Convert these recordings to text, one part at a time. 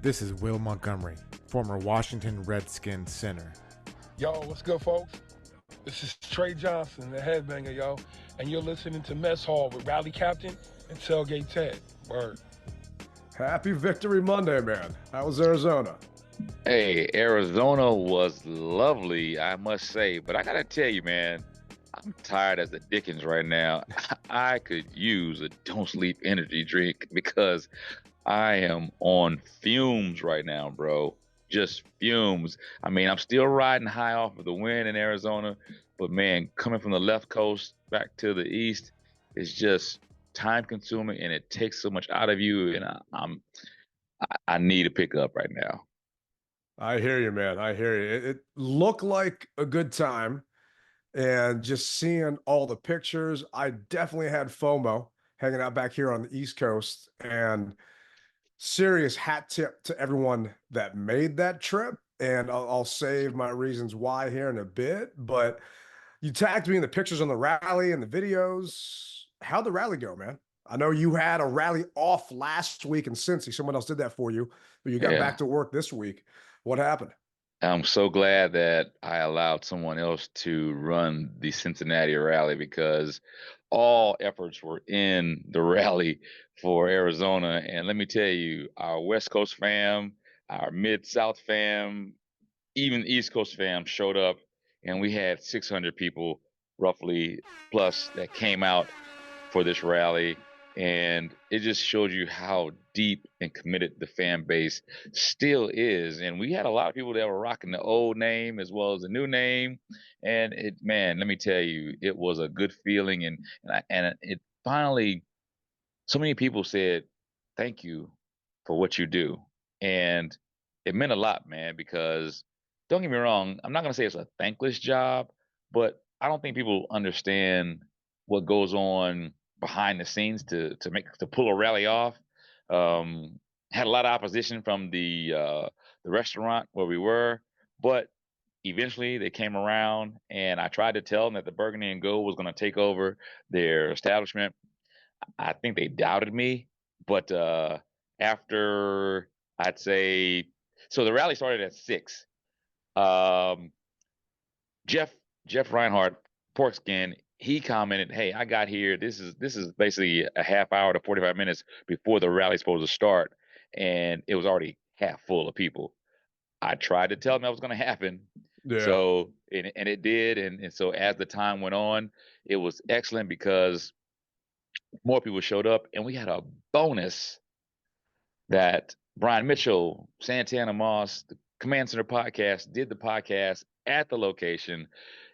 This is Will Montgomery, former Washington Redskins center. Yo, what's good, folks? This is Trey Johnson, the headbanger, yo, and you're listening to Mess Hall with Rally Captain and Tailgate Ted. Word. Happy Victory Monday, man. How was Arizona? Hey, Arizona was lovely, I must say, but I gotta tell you, man, I'm tired as the dickens right now. I could use a don't sleep energy drink because I am on fumes right now, bro. Just fumes. I mean, I'm still riding high off of the win in Arizona, but man, coming from the left coast back to the east is just time consuming and it takes so much out of you. And I need to pick up right now. I hear you, man. I hear you. It looked like a good time. And just seeing all the pictures, I definitely had FOMO hanging out back here on the East Coast. And serious hat tip to everyone that made that trip. And I'll save my reasons why here in a bit. But you tagged me in the pictures on the rally and the videos. How'd the rally go, man? I know you had a rally off last week in Cincy. Someone else did that for you, but you got back to work this week. What happened? I'm so glad that I allowed someone else to run the Cincinnati rally because all efforts were in the rally for Arizona. And let me tell you, our West Coast fam, our Mid-South fam, even East Coast fam showed up, and we had 600 people roughly plus that came out for this rally. And it just showed you how deep and committed the fan base still is. And we had a lot of people that were rocking the old name as well as the new name. And it, man, let me tell you, it was a good feeling. And it finally, so many people said, thank you for what you do. And it meant a lot, man, because don't get me wrong, I'm not going to say it's a thankless job, but I don't think people understand what goes on behind the scenes to pull a rally off. Had a lot of opposition from the restaurant where we were, but eventually they came around, and I tried to tell them that the Burgundy and Gold was going to take over their establishment. I think they doubted me, but after I'd say, so the rally started at 6. Um, Jeff Jeff Reinhardt, Porkskin, he commented, "Hey, I got here. This is basically a half hour to 45 minutes before the rally's supposed to start, and it was already half full of people." I tried to tell him that was going to happen. Yeah. So and it did, and so as the time went on, it was excellent because more people showed up, and we had a bonus that Brian Mitchell, Santana Moss, the Command Center podcast, did the podcast at the location.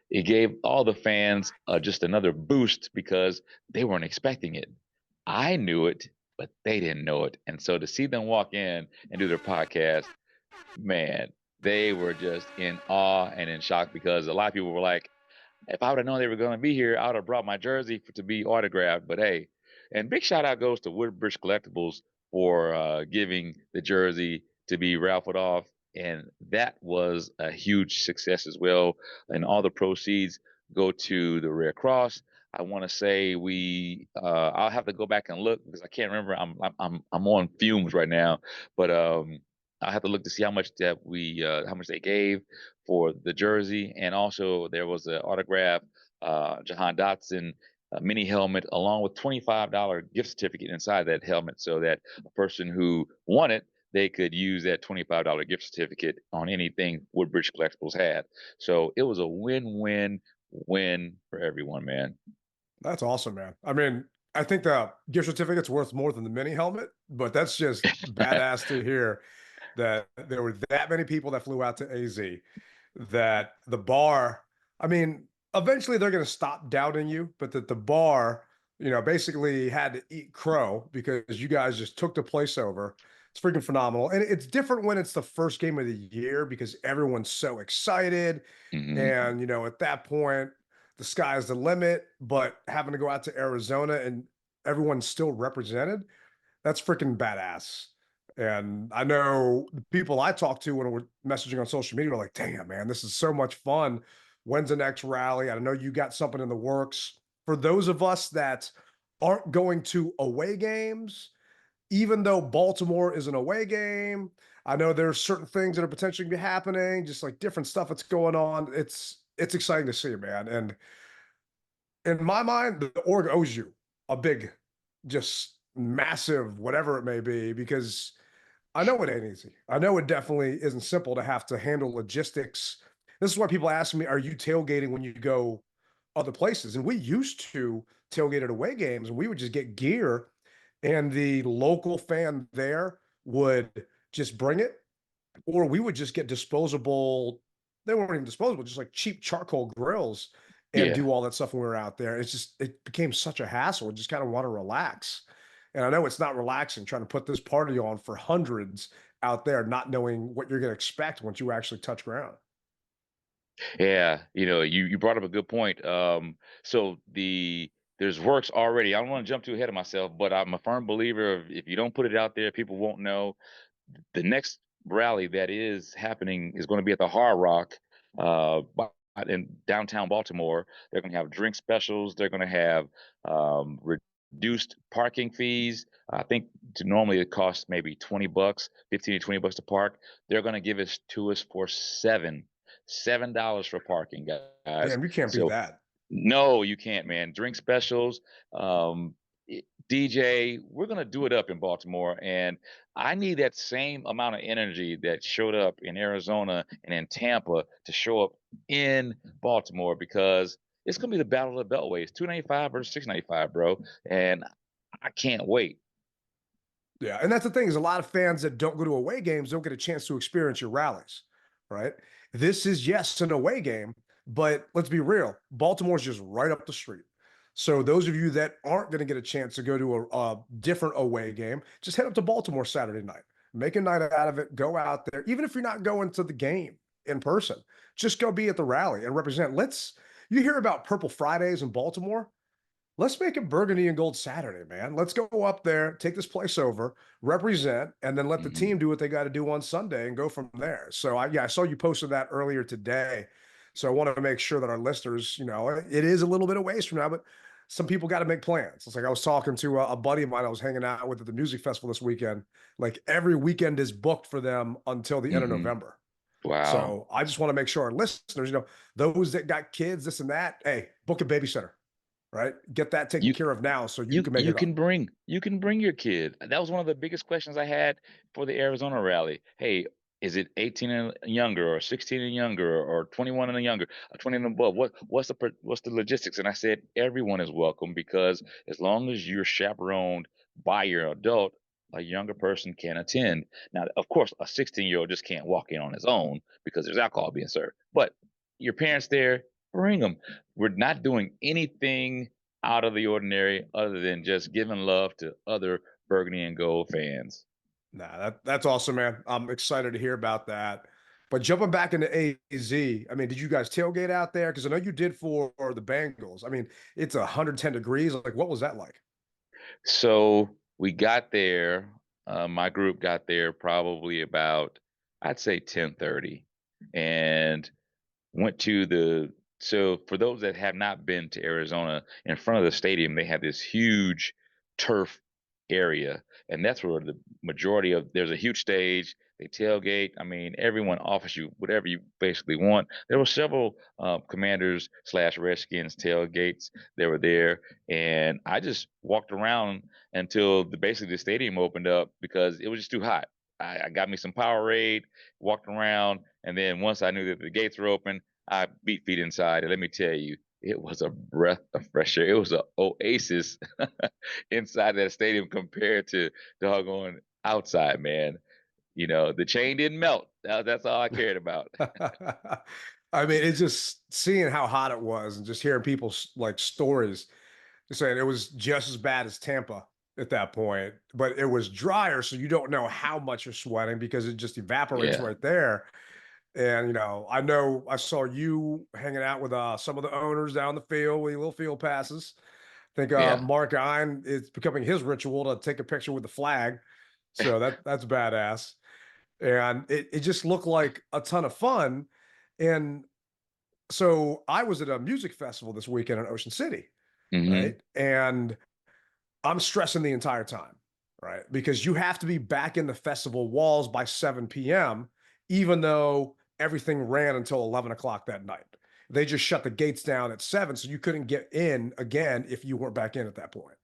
It gave all the fans just another boost because they weren't expecting it. I knew it, but they didn't know it. And so to see them walk in and do their podcast, man, they were just in awe and in shock because a lot of people were like, if I would have known they were going to be here, I would have brought my jersey to be autographed. But hey, and big shout out goes to Woodbridge Collectibles for giving the jersey to be raffled off. And that was a huge success as well. And all the proceeds go to the Red Cross. I want to say I'll have to go back and look because I can't remember. I'm on fumes right now, but I have to look to see how much how much they gave for the jersey, and also there was an autograph Jahan Dotson mini helmet along with $25 gift certificate inside that helmet, so that a person who won it, they could use that $25 gift certificate on anything Woodbridge Collectibles had. So it was a win-win-win for everyone, man. That's awesome, man. I mean, I think the gift certificate's worth more than the mini helmet, but that's just badass to hear that there were that many people that flew out to AZ, that the bar, I mean, eventually they're going to stop doubting you, but that the bar, basically had to eat crow because you guys just took the place over. It's freaking phenomenal. And it's different when it's the first game of the year because everyone's so excited. Mm-hmm. And, at that point, the sky's the limit, but having to go out to Arizona and everyone's still represented, that's freaking badass. And I know the people I talk to when we're messaging on social media are like, damn, man, this is so much fun. When's the next rally? I know you got something in the works. For those of us that aren't going to away games, even though Baltimore is an away game, I know there's certain things that are potentially gonna be happening, just like different stuff that's going on. It's exciting to see, man. And in my mind, the org owes you a big, just massive, whatever it may be, because I know it ain't easy. I know it definitely isn't simple to have to handle logistics. This is why people ask me, are you tailgating when you go other places? And we used to tailgate at away games, and we would just get gear, and the local fan there would just bring it, or we would just get disposable. They weren't even disposable, just like cheap charcoal grills, and Yeah. do all that stuff when we were out there. It became such a hassle. We just kind of want to relax. And I know it's not relaxing trying to put this party on for hundreds out there, not knowing what you're going to expect once you actually touch ground. Yeah, you brought up a good point. So there's works already. I don't want to jump too ahead of myself, but I'm a firm believer of if you don't put it out there, people won't know. The next rally that is happening is going to be at the Hard Rock, in downtown Baltimore. They're going to have drink specials. They're going to have reduced parking fees. I think normally it costs maybe $20, 15 to $20 to park. They're going to give it to us for $7 for parking, guys. Damn, you can't beat So that. no, you can't, man. Drink specials. Um, DJ, we're gonna do it up in Baltimore, and I need that same amount of energy that showed up in Arizona and in Tampa to show up in Baltimore because it's gonna be the battle of the beltways, 295 versus 695, bro, and I can't wait. Yeah, and that's the thing is a lot of fans that don't go to away games don't get a chance to experience your rallies, right? This is yes an away game, but let's be real, Baltimore's just right up the street. So those of you that aren't going to get a chance to go to a different away game, just head up to Baltimore Saturday night. Make a night out of it. Go out there, even if you're not going to the game in person. Just go be at the rally and represent. You hear about Purple Fridays in Baltimore? Let's make it burgundy and gold Saturday, man. Let's go up there, take this place over, represent, and then let the Hmm. team do what they got to do on Sunday and go from there. So I saw you posted that earlier today. So I want to make sure that our listeners, it is a little bit of ways from now, but some people got to make plans. It's like I was talking to a buddy of mine I was hanging out with at the music festival this weekend. Like every weekend is booked for them until the end of Hmm. November. Wow. So I just want to make sure our listeners, those that got kids, this and that, hey, book a babysitter, right? Get that taken You care of now so you You can make you it up. can bring your kid. That was one of the biggest questions I had for the Arizona rally. Hey, is it 18 and younger, or 16 and younger, or 21 and younger, or 20 and above? What's the logistics? And I said everyone is welcome because as long as you're chaperoned by your adult, a younger person can attend. Now, of course, a 16-year-old just can't walk in on his own because there's alcohol being served. But your parents there, bring them. We're not doing anything out of the ordinary other than just giving love to other burgundy and gold fans. Nah, that's awesome, man. I'm excited to hear about that. But jumping back into AZ, I mean, did you guys tailgate out there? Because I know you did for the Bengals. I mean, it's 110 degrees. Like, what was that like? So we got there. My group got there probably about, I'd say 10:30, and went to the. So for those that have not been to Arizona, in front of the stadium, they have this huge turf area, and that's where the majority of there's a huge stage. They tailgate. I mean, everyone offers you whatever you basically want. There were several Commanders slash Redskins tailgates that were there, and I just walked around until basically the stadium opened up because it was just too hot. I got me some Powerade, walked around, and then once I knew that the gates were open, I beat feet inside. And let me tell you, it was a breath of fresh air. It was an oasis inside that stadium compared to doggone outside, man. The chain didn't melt. That's all I cared about. I mean, it's just seeing how hot it was and just hearing people's like stories, just saying it was just as bad as Tampa at that point, but it was drier, so you don't know how much you're sweating because it just evaporates Yeah, right there. And I know I saw you hanging out with some of the owners down the field with your little field passes. I think yeah. Mark Ein, it's becoming his ritual to take a picture with the flag. So that's badass. And it just looked like a ton of fun. And so I was at a music festival this weekend in Ocean City, Hmm. right? And I'm stressing the entire time, right? Because you have to be back in the festival walls by 7 p.m., even though everything ran until 11 o'clock that night. They just shut the gates down at 7, so you couldn't get in again if you weren't back in at that point.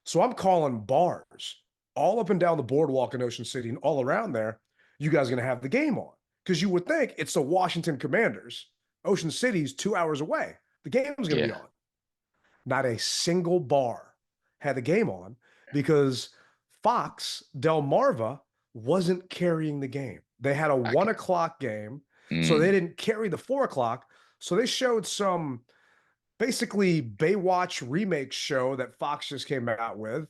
So I'm calling bars all up and down the boardwalk in Ocean City and all around there. You guys are going to have the game on because you would think it's the Washington Commanders. Ocean City's 2 hours away. The game's going to be on. Not a single bar had the game on because Fox Delmarva wasn't carrying the game. They had a 1 o'clock game, so they didn't carry the 4 o'clock. So they showed some basically Baywatch remake show that Fox just came out with,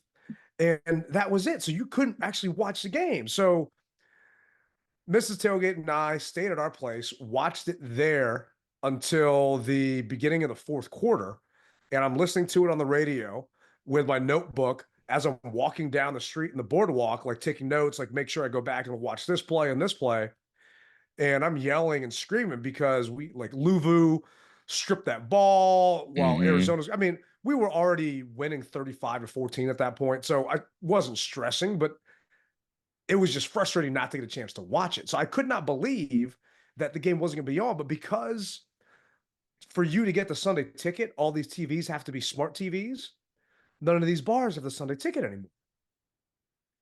and that was it. So you couldn't actually watch the game. So Mrs. Tailgate and I stayed at our place, watched it there until the beginning of the fourth quarter, and I'm listening to it on the radio with my notebook as I'm walking down the street in the boardwalk, like taking notes, like make sure I go back and watch this play and this play. And I'm yelling and screaming because we like Louvu stripped that ball while Arizona's, I mean, we were already winning 35-14 at that point. So I wasn't stressing, but it was just frustrating not to get a chance to watch it. So I could not believe that the game wasn't going to be on, but because for you to get the Sunday ticket, all these TVs have to be smart TVs. None of these bars have the Sunday ticket anymore.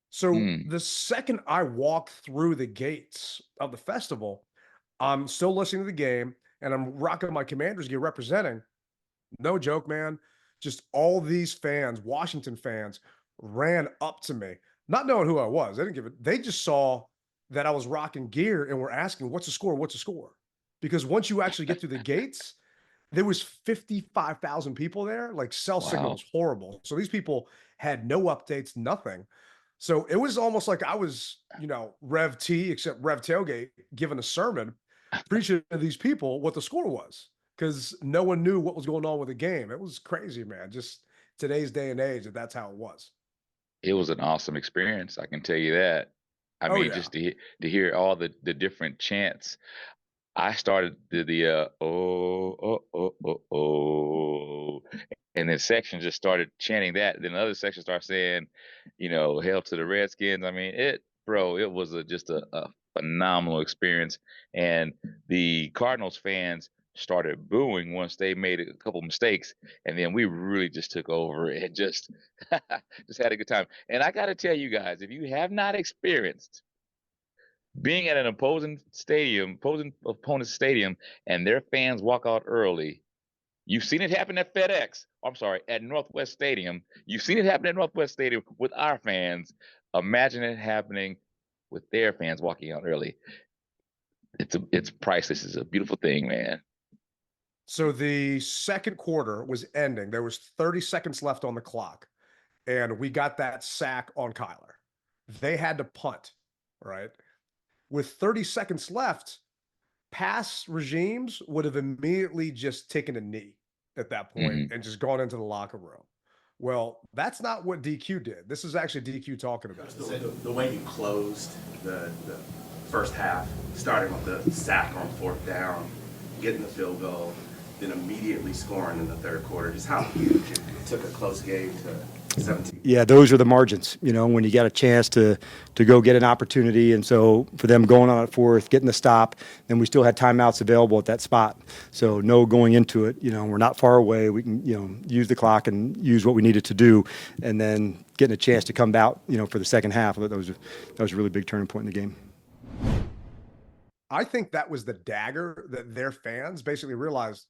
So the second I walk through the gates of the festival, I'm still listening to the game and I'm rocking my Commanders gear representing. No joke, man. Just all these fans, Washington fans, ran up to me, not knowing who I was. They didn't give it. They just saw that I was rocking gear and were asking, "What's the score? What's the score?" Because once you actually get through the gates, there was 55,000 people there. Like cell signal was horrible. So these people had no updates, nothing. So it was almost like I was, Rev T, except Rev Tailgate, giving a sermon, preaching to these people what the score was because no one knew what was going on with the game. It was crazy, man. Just today's day and age, that's how it was. It was an awesome experience. I can tell you that. I mean, just to hear all the different chants. I started and then section just started chanting that. Then another section started saying, hail to the Redskins. I mean, it was just a phenomenal experience. And the Cardinals fans started booing once they made a couple mistakes, and then we really just took over and just had a good time. And I got to tell you guys, if you have not experienced being at an opposing opponent's stadium, and their fans walk out early. You've seen it happen at at Northwest Stadium. You've seen it happen at Northwest Stadium with our fans. Imagine it happening with their fans walking out early. It's priceless. It's a beautiful thing, man. So the second quarter was ending. There was 30 seconds left on the clock, and we got that sack on Kyler. They had to punt, right? With 30 seconds left, past regimes would have immediately just taken a knee at that point and just gone into the locker room. Well, that's not what DQ did. This is actually DQ talking about. The way you closed the first half, starting with the sack on fourth down, getting the field goal, then immediately scoring in the third quarter, just how huge it took a close game to 17. Yeah, those are the margins, when you got a chance to go get an opportunity. And so for them going on at fourth, getting the stop, then we still had timeouts available at that spot. So no going into it, we're not far away. We can, use the clock and use what we needed to do. And then getting a chance to come out, for the second half, that was a really big turning point in the game. I think that was the dagger that their fans basically realized,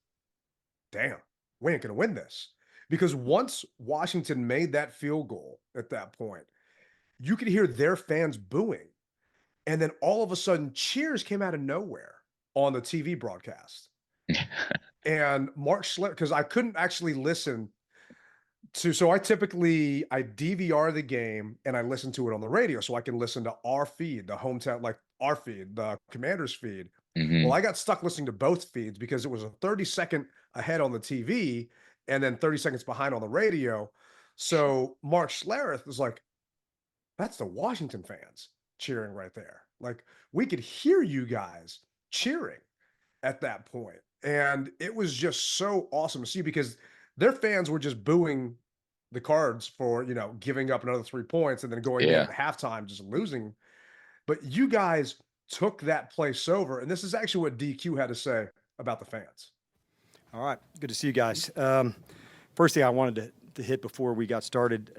damn, we ain't going to win this. Because once Washington made that field goal at that point, you could hear their fans booing. And then all of a sudden, cheers came out of nowhere on the TV broadcast. And Mark Schlereth, because I couldn't actually listen to, so I DVR the game and I listen to it on the radio so I can listen to our feed, the hometown, like our feed, the Commanders feed. Well, I got stuck listening to both feeds because it was a 30-second ahead on the TV and then 30 seconds behind on the radio. So Mark Schlereth was like, that's the Washington fans cheering right there. Like, we could hear you guys cheering at that point. And it was just so awesome to see because their fans were just booing the Cards for, giving up another 3 points and then going in Yeah. at halftime, just losing. But you guys took that place over. And this is actually what DQ had to say about the fans. All right. Good to see you guys. First thing I wanted to hit before we got started.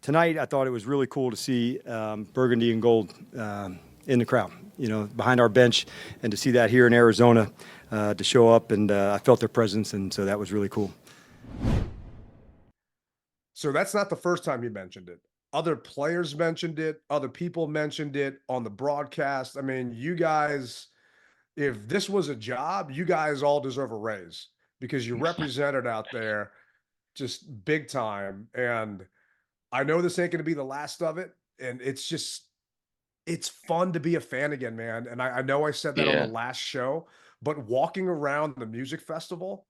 Tonight, I thought it was really cool to see burgundy and gold in the crowd, behind our bench, and to see that here in Arizona, to show up, and I felt their presence, and so that was really cool. So that's not the first time you mentioned it. Other players mentioned it. Other people mentioned it on the broadcast. I mean, you guys, if this was a job, you guys all deserve a raise because you represented out there just big time. And I know this ain't going to be the last of it. And it's fun to be a fan again, man. And I know I said that on the last show, but walking around the music festival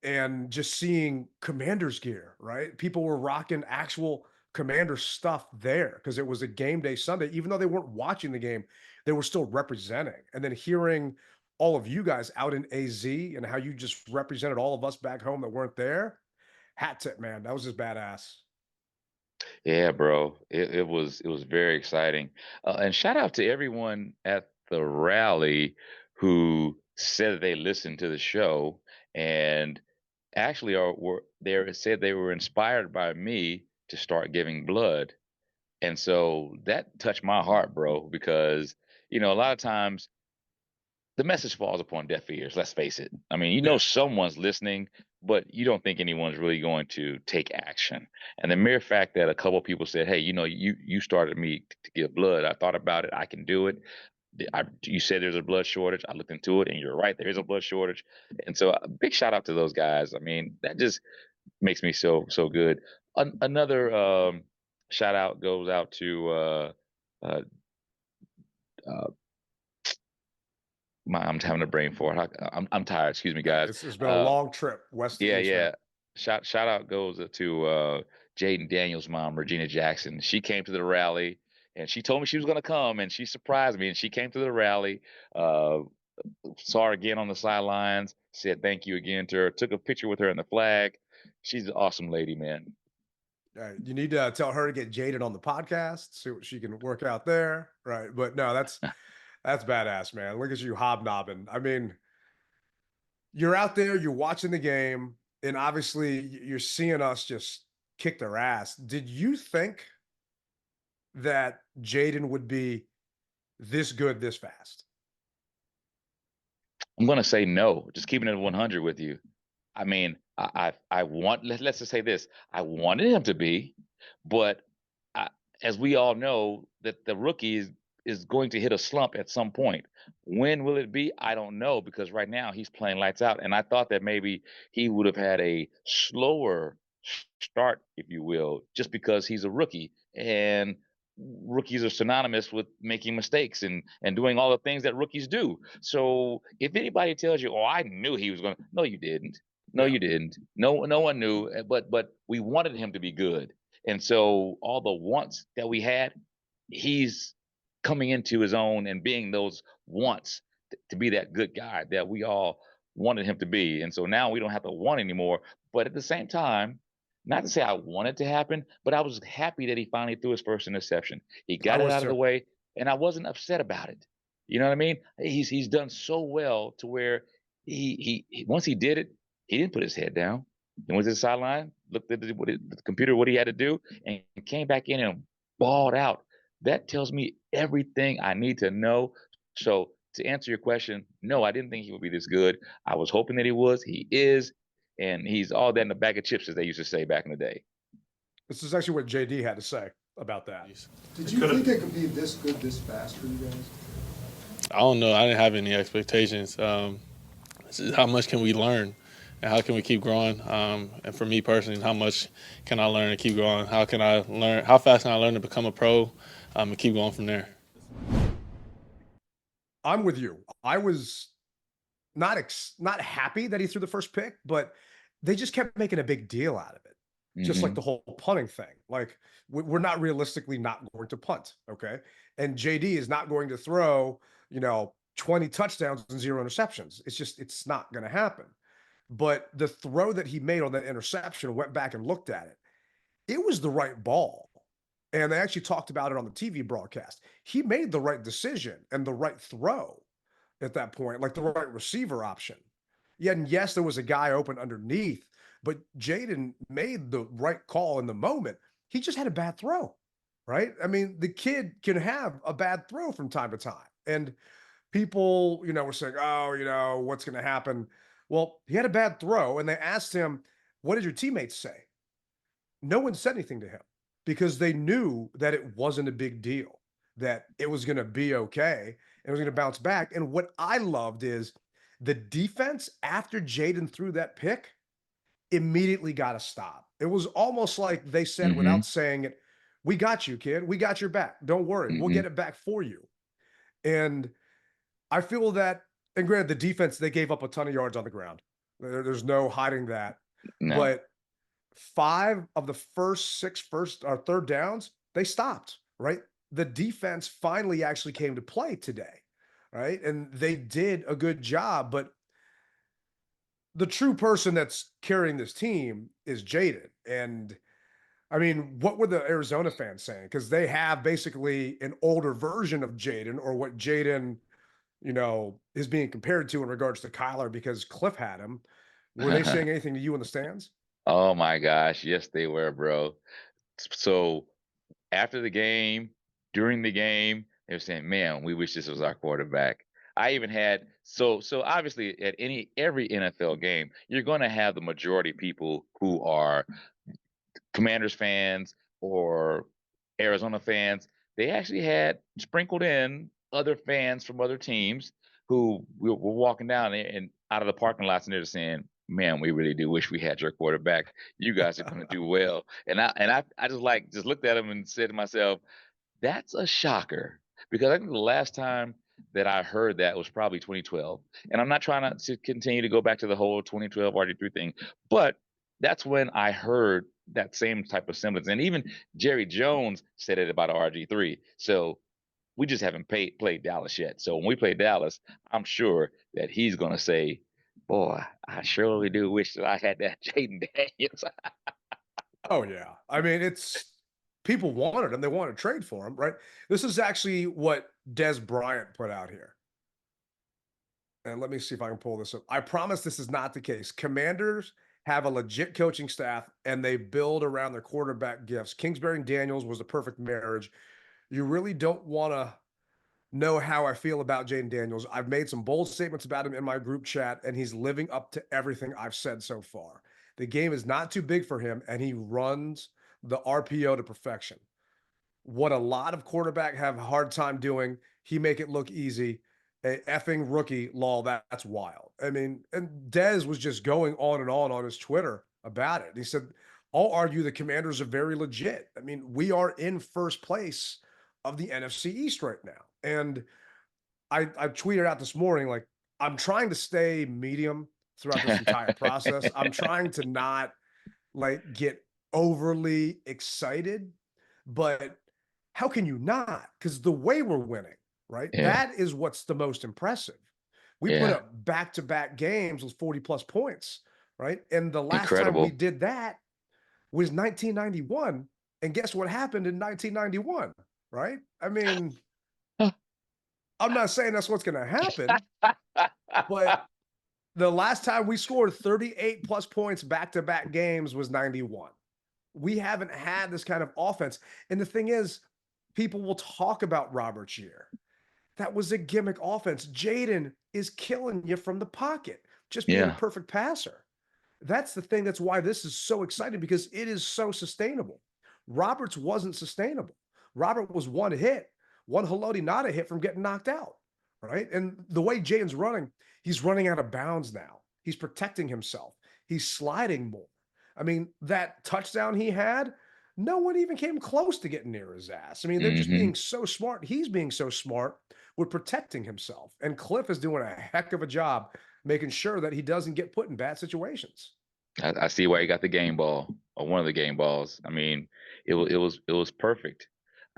and just seeing Commanders gear, right? People were rocking actual Commander stuff there because it was a game day Sunday. Even though they weren't watching the game, they were still representing. And then hearing all of you guys out in AZ and how you just represented all of us back home that weren't there, hat tip, man. That was just badass. Yeah, bro. It was very exciting. And shout out to everyone at the rally who said that they listened to the show and actually said they were inspired by me to start giving blood. And so that touched my heart, bro, because a lot of times the message falls upon deaf ears, let's face it. I mean, someone's listening, but you don't think anyone's really going to take action. And the mere fact that a couple of people said, hey, you started me to give blood. I thought about it. I can do it. You said there's a blood shortage. I looked into it, and you're right. There is a blood shortage. And so a big shout out to those guys. I mean, that just makes me so good. Another shout out goes out to I'm having a brain for it. I'm tired. Excuse me, guys. It's been a long trip west. Yeah. Shout out goes to Jayden Daniels' mom, Regina Jackson. She came to the rally and she told me she was going to come, and she surprised me. And she came to the rally, saw her again on the sidelines, said thank you again to her, took a picture with her in the flag. She's an awesome lady, man. You need to tell her to get Jayden on the podcast, see what she can work out there, right? But no, that's badass, man. Look at you hobnobbing. I mean, you're out there, you're watching the game, and obviously you're seeing us just kick their ass. Did you think that Jayden would be this good this fast? I'm going to say no, just keeping it 100 with you. I mean, let's just say this. I wanted him to be, but as we all know, that the rookie is going to hit a slump at some point. When will it be? I don't know, because right now he's playing lights out. And I thought that maybe he would have had a slower start, if you will, just because he's a rookie. And rookies are synonymous with making mistakes and doing all the things that rookies do. So if anybody tells you, oh, I knew he was going to, no, you didn't. No, you didn't. No one knew, but we wanted him to be good. And so all the wants that we had, he's coming into his own and being those wants to be that good guy that we all wanted him to be. And so now we don't have to want anymore. But at the same time, not to say I want it to happen, but I was happy that he finally threw his first interception. He got it out of the way, and I wasn't upset about it. You know what I mean? He's done so well to where he once he did it, he didn't put his head down. He went to the sideline, looked at the computer, what he had to do, and came back in and balled out. That tells me everything I need to know. So to answer your question, no, I didn't think he would be this good. I was hoping that he was. He is. And he's all that in a bag of chips, as they used to say back in the day. This is actually what JD had to say about that. Did you think it could be this good this fast for you guys? I don't know. I didn't have any expectations. How much can we learn? And how can we keep growing? And for me personally, how much can I learn and keep growing? How fast can I learn to become a pro and keep going from there? I'm with you. I was not happy that he threw the first pick, but they just kept making a big deal out of it. Just like the whole punting thing. Like, we're not realistically not going to punt, okay? And JD is not going to throw, 20 touchdowns and 0 interceptions. It's not going to happen. But the throw that he made on that interception, went back and looked at it. It was the right ball. And they actually talked about it on the TV broadcast. He made the right decision and the right throw at that point, like the right receiver option. Yeah, and yes, there was a guy open underneath, but Jayden made the right call in the moment. He just had a bad throw, right? I mean, the kid can have a bad throw from time to time. And people, were saying, oh, what's going to happen? Well, he had a bad throw, and they asked him, what did your teammates say? No one said anything to him because they knew that it wasn't a big deal, that it was going to be okay, and it was going to bounce back. And what I loved is the defense after Jayden threw that pick immediately got to stop. It was almost like they said without saying it, we got you, kid. We got your back. Don't worry. We'll get it back for you. And I feel that, and granted, the defense, they gave up a ton of yards on the ground. There's no hiding that. No. But 5 of the first 6 third downs, they stopped, right? The defense finally actually came to play today, right? And they did a good job, but the true person that's carrying this team is Jayden. And I mean, what were the Arizona fans saying? Because they have basically an older version of Jayden, or what Jayden, is being compared to in regards to Kyler because Cliff had him. Were they saying anything to you in the stands? Oh my gosh, yes they were, bro. So after the game, during the game, they were saying, "Man, we wish this was our quarterback." I even had so obviously at every NFL game, you're going to have the majority people who are Commanders fans or Arizona fans. They actually had sprinkled in other fans from other teams who were walking down and out of the parking lots, and they're saying, "Man, we really do wish we had your quarterback. You guys are going to do well." And I just looked at them and said to myself, "That's a shocker," because I think the last time that I heard that was probably 2012. And I'm not trying to continue to go back to the whole 2012 RG3 thing, but that's when I heard that same type of semblance. And even Jerry Jones said it about RG3. So we just haven't played Dallas yet. So when we play Dallas, I'm sure that he's going to say, "Boy, I surely do wish that I had that Jayden Daniels." Oh, yeah. I mean, people wanted him. They wanted to trade for him, right? This is actually what Des Bryant put out here. And let me see if I can pull this up. I promise this is not the case. Commanders have a legit coaching staff, and they build around their quarterback gifts. Kingsbury and Daniels was the perfect marriage. You really don't want to know how I feel about Jayden Daniels. I've made some bold statements about him in my group chat, and he's living up to everything I've said so far. The game is not too big for him, and he runs the RPO to perfection. What a lot of quarterbacks have a hard time doing, he make it look easy. A effing rookie, lol, that's wild. I mean, and Dez was just going on his Twitter about it. He said, I'll argue the Commanders are very legit. I mean, we are in first place of the NFC East right now. And I tweeted out this morning, like, I'm trying to stay medium throughout this entire process. I'm trying to not like get overly excited, but how can you not? Because the way we're winning, right? Yeah. That is what's the most impressive. We put Yeah. up back-to-back games with 40 plus points, right? And the last time Incredible. we did that was 1991. And guess what happened in 1991, right? I mean, I'm not saying that's what's going to happen, but the last time we scored 38 plus points back-to-back games was 91. We haven't had this kind of offense. And the thing is, people will talk about Robert's year. That was a gimmick offense. Jayden is killing you from the pocket, just being a Yeah. perfect passer. That's the thing. That's why this is so exciting, because it is so sustainable. Roberts wasn't sustainable. Robert was one hit, one Haloti not a hit from getting knocked out, right? And the way Jayden's running, he's running out of bounds now. He's protecting himself. He's sliding more. I mean, that touchdown he had, no one even came close to getting near his ass. I mean, they're just being so smart. He's being so smart with protecting himself. And Cliff is doing a heck of a job making sure that he doesn't get put in bad situations. I see why he got the game ball, or one of the game balls. I mean, it was perfect.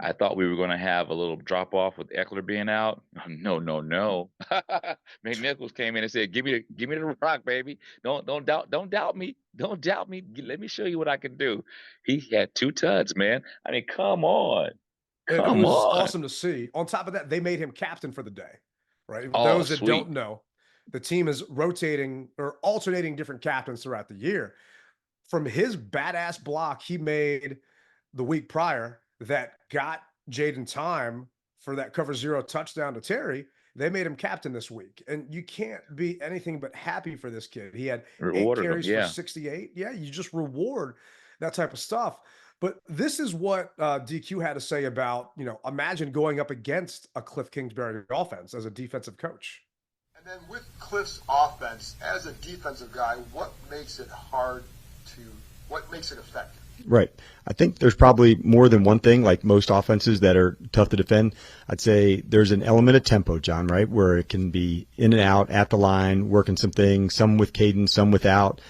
I thought we were going to have a little drop off with Eckler being out. No, no, no. McNichols came in and said, give me the rock, baby. Don't doubt me. Don't doubt me. Let me show you what I can do." He had 2 tuds, man. I mean, come on. And it Come was on. awesome to see. On top of that, they made him captain for the day, right? For Oh, those that don't sweet. know, the team is rotating or alternating different captains throughout the year. From his badass block he made the week prior that got Jayden time for that cover 0 touchdown to Terry, they made him captain this week. And you can't be anything but happy for this kid. He had 8 Rewarded him. carries for Yeah. 68. Yeah, you just reward that type of stuff. But this is what DQ had to say about, imagine going up against a Cliff Kingsbury offense as a defensive coach. And then with Cliff's offense, as a defensive guy, what makes it effective? Right. I think there's probably more than one thing, like most offenses that are tough to defend. I'd say there's an element of tempo, John, right, where it can be in and out at the line, working some things, some with cadence, some without.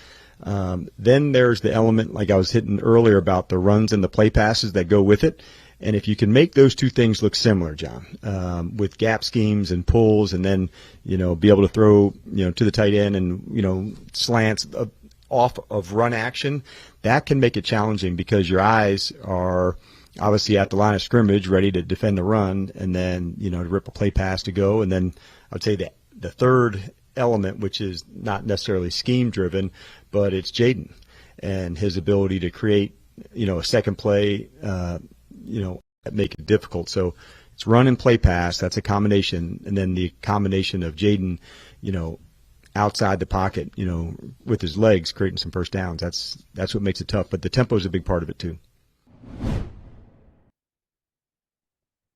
Then there's the element, like I was hitting earlier, about the runs and the play passes that go with it. And if you can make those two things look similar, John, with gap schemes and pulls, and then, be able to throw, to the tight end and, slants off of run action, that can make it challenging because your eyes are obviously at the line of scrimmage ready to defend the run and then, to rip a play pass to go. And then I would say that the third element, which is not necessarily scheme driven, but it's Jayden and his ability to create, a second play, that make it difficult. So it's run and play pass. That's a combination. And then the combination of Jayden, outside the pocket, with his legs creating some first downs. That's what makes it tough. But the tempo is a big part of it too.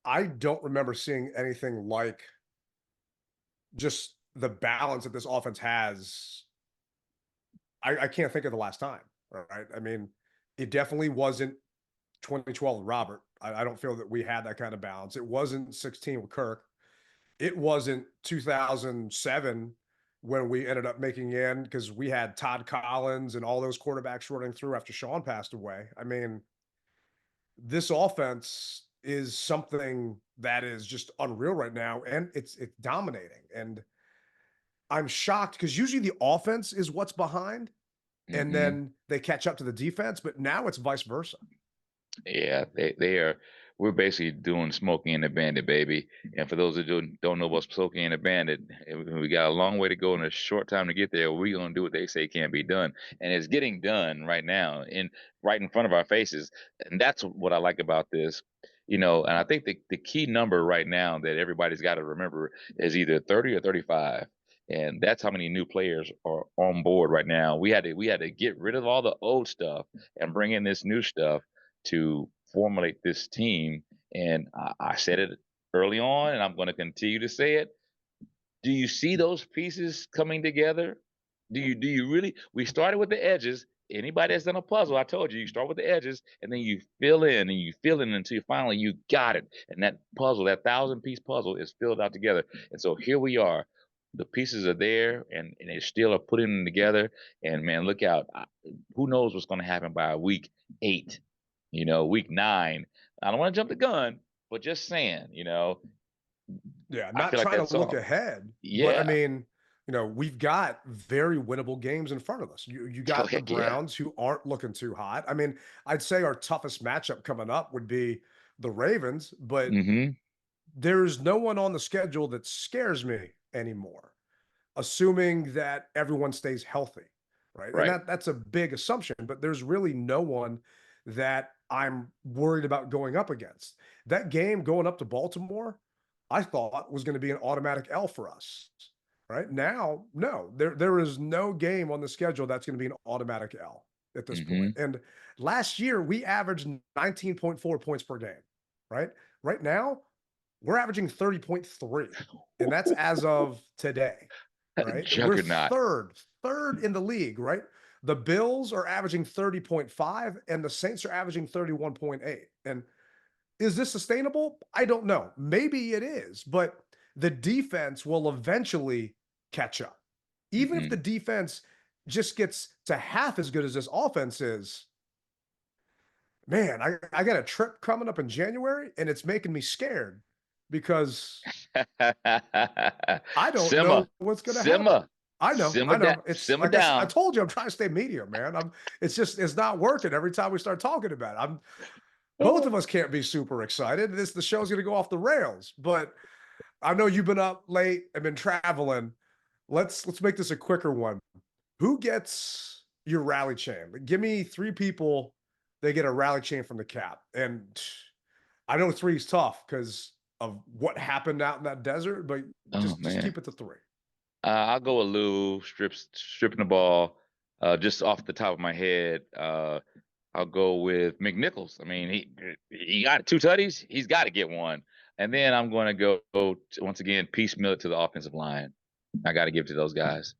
I don't remember seeing anything like just the balance that this offense has. I can't think of the last time. All right. I mean, it definitely wasn't 2012 with Robert. I don't feel that we had that kind of balance. It wasn't 16 with Kirk. It wasn't 2007 when we ended up making in because we had Todd Collins and all those quarterbacks running through after Sean passed away. I mean, this offense is something that is just unreal right now, and it's dominating. And I'm shocked because usually the offense is what's behind, and then they catch up to the defense, but now it's vice versa. Yeah, they are. We're basically doing Smokey and the Bandit, baby. And for those that don't know about Smokey and the Bandit, we got a long way to go and a short time to get there. We're gonna do what they say can't be done, and it's getting done right now, right in front of our faces. And that's what I like about this, And I think the key number right now that everybody's got to remember is either 30 or 35. And that's how many new players are on board right now. We had to get rid of all the old stuff and bring in this new stuff to formulate this team. And I said it early on, and I'm going to continue to say it. Do you see those pieces coming together? Do you really? We started with the edges. Anybody that's done a puzzle, I told you, you start with the edges, and then you fill in and you fill in until finally you got it. And that puzzle, that 1,000-piece puzzle, is filled out together. And so here we are. The pieces are there, and they still are putting them together. And man, look out! Who knows what's going to happen by week 8? Week 9. I don't want to jump the gun, but just saying, Yeah, I not feel like trying that's to look all. ahead, but I Yeah. mean, we've got very winnable games in front of us. You got the Heck yeah. Browns who aren't looking too hot. I mean, I'd say our toughest matchup coming up would be the Ravens, but Mm-hmm. there's no one on the schedule that scares me anymore, assuming that everyone stays healthy, right? And Right. that's a big assumption, but there's really no one that I'm worried about going up against. That game going up to Baltimore, I thought was going to be an automatic L for us. Right now, no, there is no game on the schedule that's going to be an automatic L at this Mm-hmm. point. And last year we averaged 19.4 points per game. Right now, we're averaging 30.3, and that's as of today. Right, we're Juggernaut. third in the league. Right, the Bills are averaging 30.5, and the Saints are averaging 31.8. And is this sustainable? I don't know. Maybe it is, but the defense will eventually catch up. Even if Mm-hmm. the defense just gets to half as good as this offense is, man, I got a trip coming up in January, and it's making me scared because I don't Simmer, know what's going to happen. simmer, I know, simmer I down, know. It's simmer like I down. told you, I'm trying to stay medium, man. It's not working every time we start talking about it. Both of us can't be super excited. The show's going to go off the rails, but I know you've been up late and been traveling. Let's make this a quicker one. Who gets your rally chain? Like, give me 3 people. They get a rally chain from the Cap, and I know 3 is tough because of what happened out in that desert, but Oh just man. keep it to 3. I'll go with Lou, stripping the ball, just off the top of my head. I'll go with McNichols. I mean, he got 2 tutties. He's got to get one. And then I'm going to go once again piecemeal it to the offensive line. I got to give it to those guys.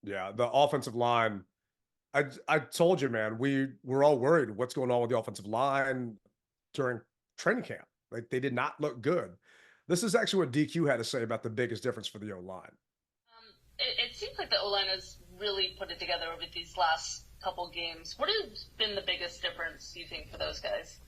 Yeah, the offensive line. I told you, man, we're all worried what's going on with the offensive line during training camp. Like, they did not look good. This is actually what DQ had to say about the biggest difference for the O-line. It seems like the O-line has really put it together over these last couple games. What has been the biggest difference, you think, for those guys?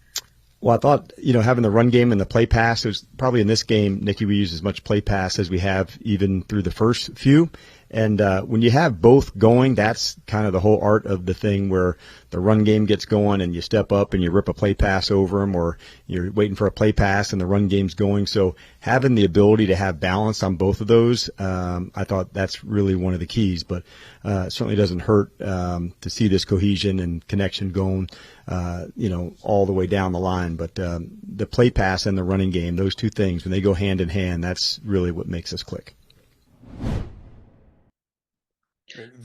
Well, I thought, having the run game and the play pass, it was probably in this game, Nikki, we use as much play pass as we have even through the first few. And when you have both going, that's kind of the whole art of the thing, where the run game gets going and you step up and you rip a play pass over them, or you're waiting for a play pass and the run game's going. So having the ability to have balance on both of those, I thought that's really one of the keys. But it certainly doesn't hurt to see this cohesion and connection going, all the way down the line. But the play pass and the running game, those 2 things, when they go hand in hand, that's really what makes us click.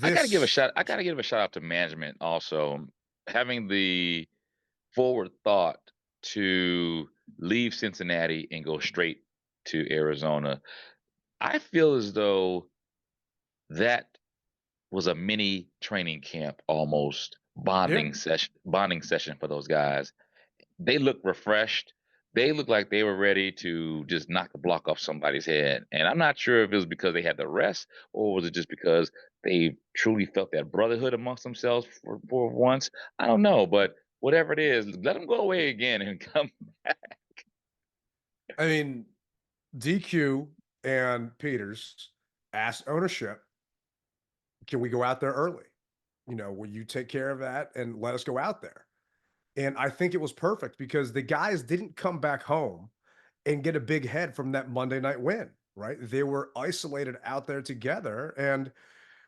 I gotta give a shout out to management also, having the forward thought to leave Cincinnati and go straight to Arizona. I feel as though that was a mini training camp, almost bonding session for those guys. They look refreshed. They look like they were ready to just knock the block off somebody's head. And I'm not sure if it was because they had the rest, or was it just because they truly felt that brotherhood amongst themselves for once. I don't know, but whatever it is, let them go away again and come back. I mean, DQ and Peters asked ownership, can we go out there early? Will you take care of that and let us go out there? And I think it was perfect because the guys didn't come back home and get a big head from that Monday night win, right? They were isolated out there together. And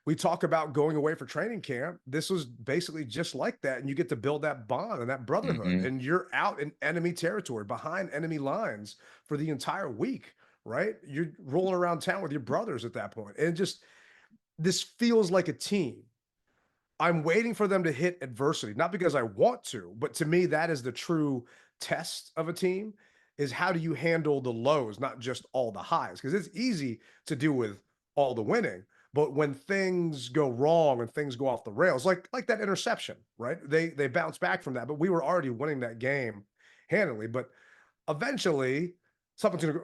we talk about going away for training camp. This was basically just like that. And you get to build that bond and that brotherhood. Mm-hmm. And you're out in enemy territory, behind enemy lines for the entire week, right? You're rolling around town with your brothers at that point. And this feels like a team. I'm waiting for them to hit adversity, not because I want to, but to me, that is the true test of a team, is how do you handle the lows, not just all the highs? Because it's easy to do with all the winning, but when things go wrong and things go off the rails, like that interception, right? They bounce back from that, but we were already winning that game handily. But eventually,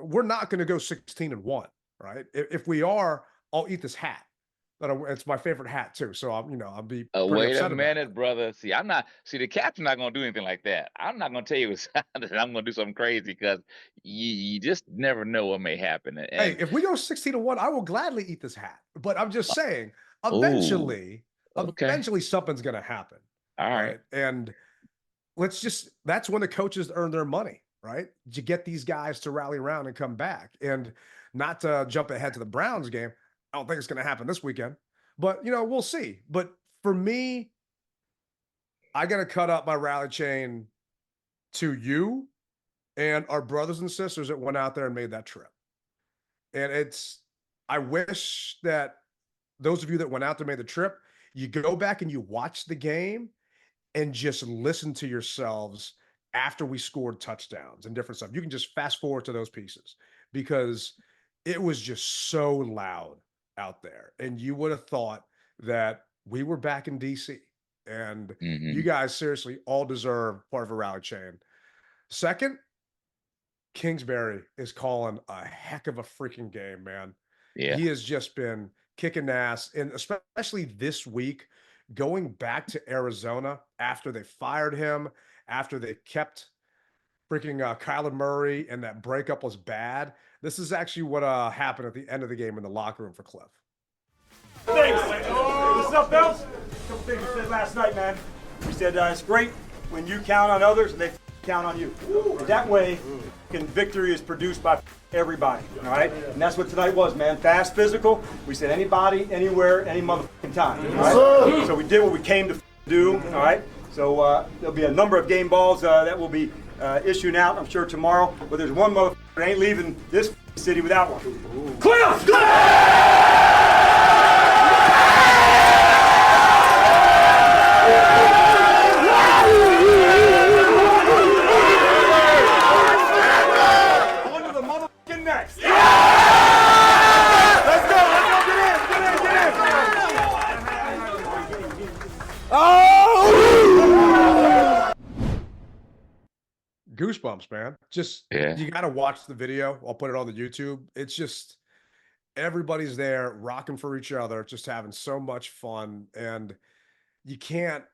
we're not going to go 16-1, right? If we are, I'll eat this hat. It's my favorite hat too, so I'll be pretty Wait upset a about minute, it. brother. See, the captain's not gonna do anything like that. I'm not gonna tell you that I'm gonna do something crazy, because you just never know what may happen. Hey, And if we go 16-1, I will gladly eat this hat. But I'm just saying, oh, eventually, okay, something's going to happen, all right. right? And that's when the coaches earn their money, right? You get these guys to rally around and come back. And not to jump ahead to the Browns game, I don't think it's going to happen this weekend, but we'll see. But for me, I got to cut up my rally chain to you and our brothers and sisters that went out there and made that trip. And I wish that those of you that went out there, made the trip, you go back and you watch the game and just listen to yourselves after we scored touchdowns and different stuff. You can just fast forward to those pieces, because it was just so loud out there. And you would have thought that we were back in DC. And you Mm-hmm. guys seriously all deserve part of a rally chain. Second, Kingsbury is calling a heck of a freaking game, man. Yeah. He has just been kicking ass, and especially this week, going back to Arizona after they fired him, after they kept freaking Kyler Murray and that breakup was bad. This is actually what happened at the end of the game in the locker room for Cliff. Thanks. What's up, fellas? A couple things we said last night, man. We said it's great when you count on others and they count on you. That way, victory is produced by everybody, all right? And that's what tonight was, man. Fast, physical. We said anybody, anywhere, any motherfucking time, all right? So we did what we came to do, all right? So there'll be a number of game balls that will be issuing out, I'm sure, tomorrow. But there's one motherfucker that ain't leaving this city without one. Cliff! On to the motherfucking next. Yeah! Let's go, get in. Oh! Goosebumps, man. Just, you got to watch the video. I'll put it on the YouTube. It's just, everybody's there rocking for each other, just having so much fun. And you can't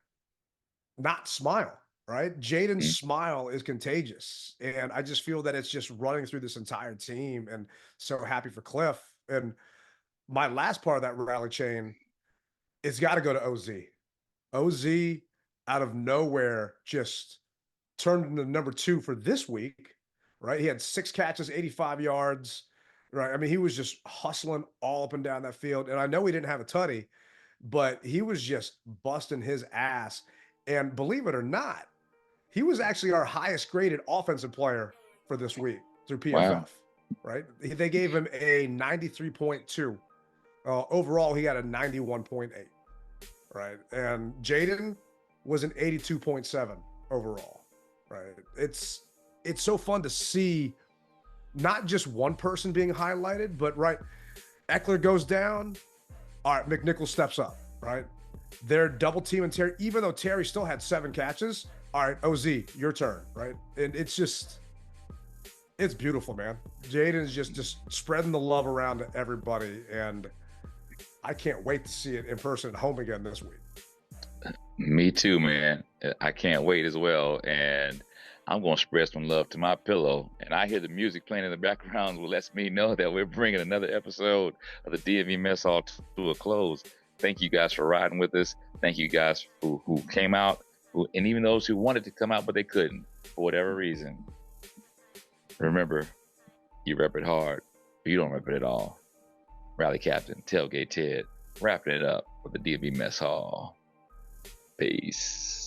not smile, right? Jayden's smile is contagious. And I just feel that it's just running through this entire team, and so happy for Cliff. And my last part of that rally chain, it's got to go to OZ. OZ out of nowhere just turned into number 2 for this week, right? He had 6 catches, 85 yards, right? I mean, he was just hustling all up and down that field. And I know he didn't have a tutty, but he was just busting his ass. And believe it or not, he was actually our highest graded offensive player for this week through PFF, right? They gave him a 93.2. Overall, he got a 91.8, right? And Jayden was an 82.7 overall. Right. It's so fun to see not just one person being highlighted, but right. Eckler goes down. All right. McNichols steps up, right? They're double teaming Terry, even though Terry still had 7 catches. All right, OZ, your turn, right? And it's beautiful, man. Jayden is just spreading the love around to everybody. And I can't wait to see it in person at home again this week. Me too, man. I can't wait as well. And I'm going to spread some love to my pillow. And I hear the music playing in the background, which lets me know that we're bringing another episode of the DMV Mess Hall to a close. Thank you guys for riding with us. Thank you guys who came out, and even those who wanted to come out, but they couldn't for whatever reason. Remember, you rep it hard, but you don't rep it at all. Rally Captain, Tailgate Ted, wrapping it up with the DMV Mess Hall. Peace.